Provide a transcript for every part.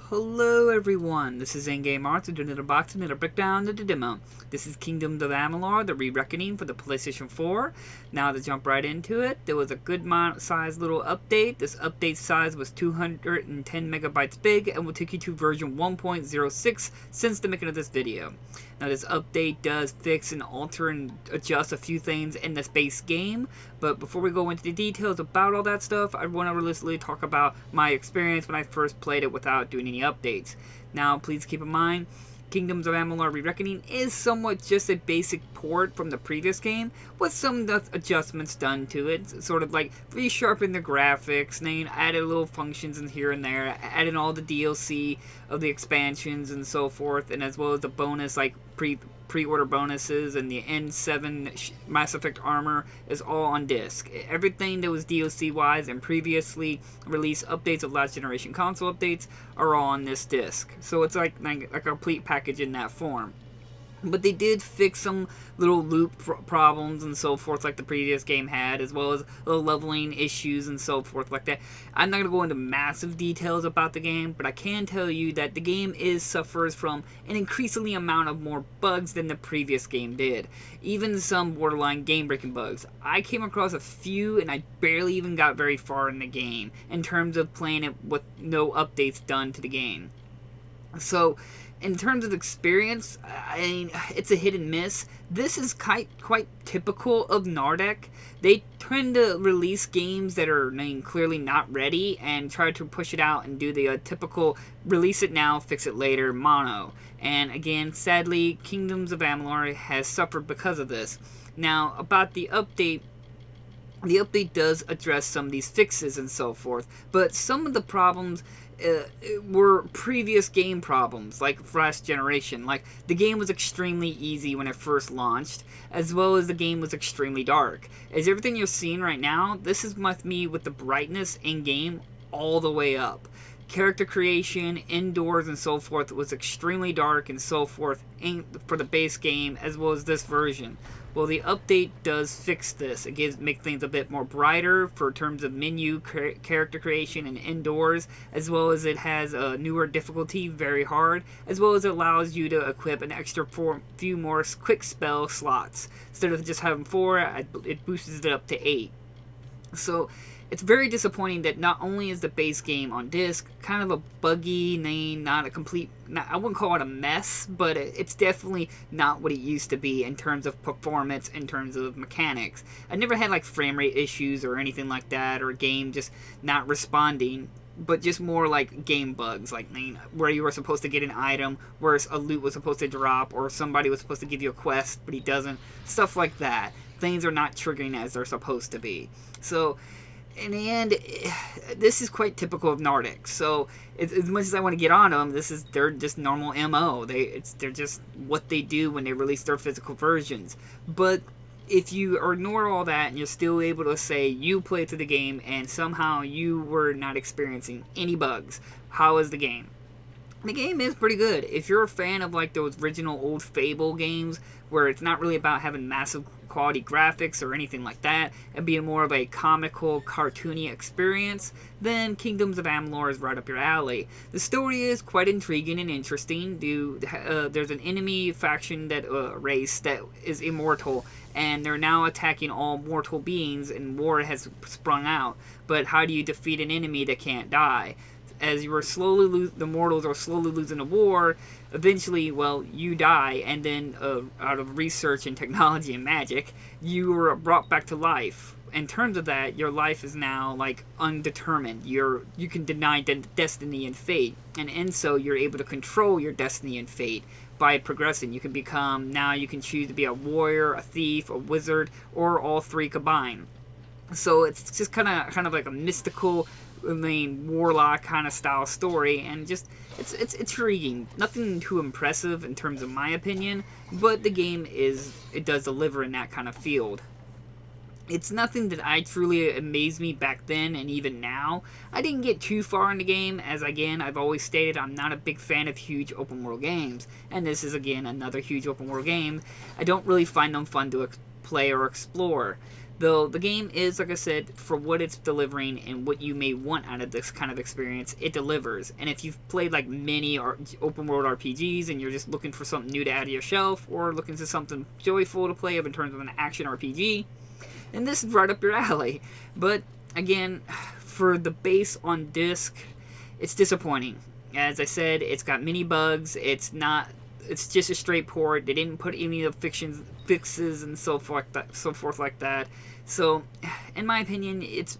Hello everyone, this is Endgame Arts, doing another box, another breakdown of the demo. This is Kingdoms of Amalur, the re-reckoning for the PlayStation 4. Now to jump right into it, there was a good sized little update. This update size was 210 megabytes big and will take you to version 1.06 since the making of this video. Now this update does fix and alter and adjust a few things in this base game, but before we go into the details about all that stuff, I want to realistically talk about my experience when I first played it without doing any updates. Now please keep in mind, Kingdoms of Amalur Re-Reckoning is somewhat just a basic port from the previous game, with some adjustments done to it, sort of like resharpen the graphics, and added little functions in here and there, added all the DLC of the expansions and so forth, and as well as the bonus like pre-order bonuses and the N7 Mass Effect armor is all on disc. Everything that was DLC-wise and previously released updates of last generation console updates are all on this disc. So it's like a complete package in that form. But they did fix some little loop problems and so forth like the previous game had, as well as little leveling issues and so forth like that. I'm not going to go into massive details about the game, but I can tell you that the game suffers from an increasingly amount of more bugs than the previous game did. Even some borderline game-breaking bugs. I came across a few and I barely even got very far in the game in terms of playing it with no updates done to the game. So, in terms of experience, I mean, it's a hit and miss. This is quite typical of Nardec. They tend to release games that are clearly not ready and try to push it out and do the typical release it now, fix it later mono. And again, sadly, Kingdoms of Amalur has suffered because of this. Now, about the update does address some of these fixes and so forth, but some of the problems were previous game problems, like last generation. Like, the game was extremely easy when it first launched, as well as the game was extremely dark. As everything you're seeing right now, this is with me with the brightness in-game all the way up. Character creation, indoors, and so forth was extremely dark and so forth for the base game, as well as this version. Well, the update does fix this. It makes things a bit more brighter for terms of menu character creation and indoors, as well as it has a newer difficulty, very hard, as well as it allows you to equip an extra few more quick spell slots. Instead of just having 4, it boosts it up to 8. So it's very disappointing that not only is the base game on disc kind of a buggy, not a complete, I wouldn't call it a mess, but it's definitely not what it used to be in terms of performance, in terms of mechanics. I never had like frame rate issues or anything like that, or a game just not responding, but just more like game bugs, like where you were supposed to get an item, where a loot was supposed to drop, or somebody was supposed to give you a quest, but he doesn't. Stuff like that. Things are not triggering as they're supposed to be. So, in the end, this is quite typical of Nardec. So, as much as I want to get on them, they're just normal MO. They're just what they do when they release their physical versions. But if you ignore all that and you're still able to say you played through the game and somehow you were not experiencing any bugs, how is the game? The game is pretty good. If you're a fan of like those original old Fable games where it's not really about having massive quality graphics or anything like that and being more of a comical, cartoony experience, then Kingdoms of Amalur is right up your alley. The story is quite intriguing and interesting. There's an enemy faction, race that is immortal, and they're now attacking all mortal beings, and war has sprung out. But how do you defeat an enemy that can't die? As you are the mortals are slowly losing the war, eventually, well, you die, and then out of research and technology and magic, you are brought back to life. In terms of that, your life is now like undetermined. You can deny destiny and fate, and in so you're able to control your destiny and fate by progressing. You can choose to be a warrior, a thief, a wizard, or all three combined. So it's just kind of like a mystical, warlock kind of style story, and just it's intriguing. Nothing too impressive in terms of my opinion, but the game does deliver in that kind of field. It's nothing that truly amazed me back then, and even now. I didn't get too far in the game, as again, I've always stated I'm not a big fan of huge open world games, and this is again another huge open world game. I don't really find them fun to play or explore. Though the game is, like I said, for what it's delivering and what you may want out of this kind of experience, it delivers. And if you've played like many open world RPGs and you're just looking for something new to add to your shelf, or looking for something joyful to play in terms of an action RPG, then this is right up your alley. But again, for the base on disc, it's disappointing. As I said, it's got many bugs. It's just a straight port. They didn't put any of the fixes and so forth like that. So, in my opinion, it's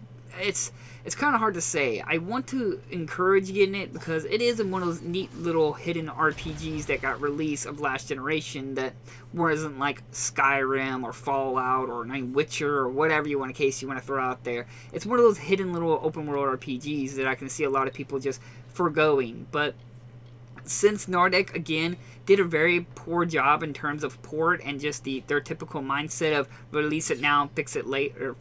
kind of hard to say. I want to encourage getting it because it is one of those neat little hidden RPGs that got released of last generation that wasn't like Skyrim or Fallout or Witcher or whatever you want to throw out there. It's one of those hidden little open world RPGs that I can see a lot of people just forgoing. But since Nordic, again, did a very poor job in terms of port and just their typical mindset of release it now and fix it later,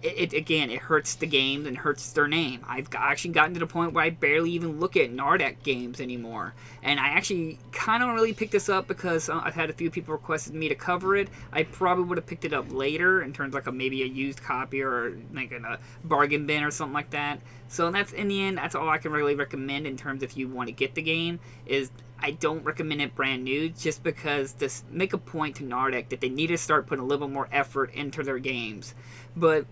it hurts the game and hurts their name. I've actually gotten to the point where I barely even look at Nordic games anymore. And I actually kind of really picked this up because I've had a few people requested me to cover it. I probably would have picked it up later in terms of maybe a used copy or like in a bargain bin or something like that. So that's, in the end, that's all I can really recommend in terms if you want to get the game. Is I don't recommend it brand new, just because this make a point to Nordic that they need to start putting a little more effort into their games. But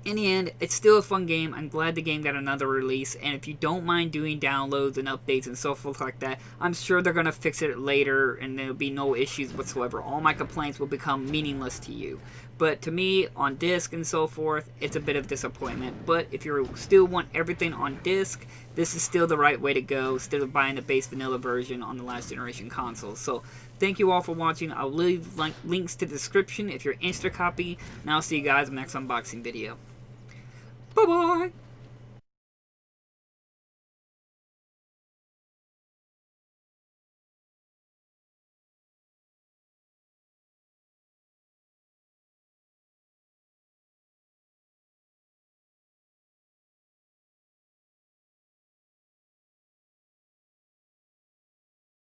in the end, it's still a fun game. I'm glad the game got another release, and if you don't mind doing downloads and updates and so forth like that, I'm sure they're going to fix it later and there'll be no issues whatsoever. All my complaints will become meaningless to you. But to me, on disc and so forth, it's a bit of disappointment. But if you still want everything on disc, this is still the right way to go, instead of buying the base vanilla version on the last generation consoles. So thank you all for watching. I'll leave links to the description if you're interested in a copy, and I'll see you guys in the next unboxing video. Bye-bye!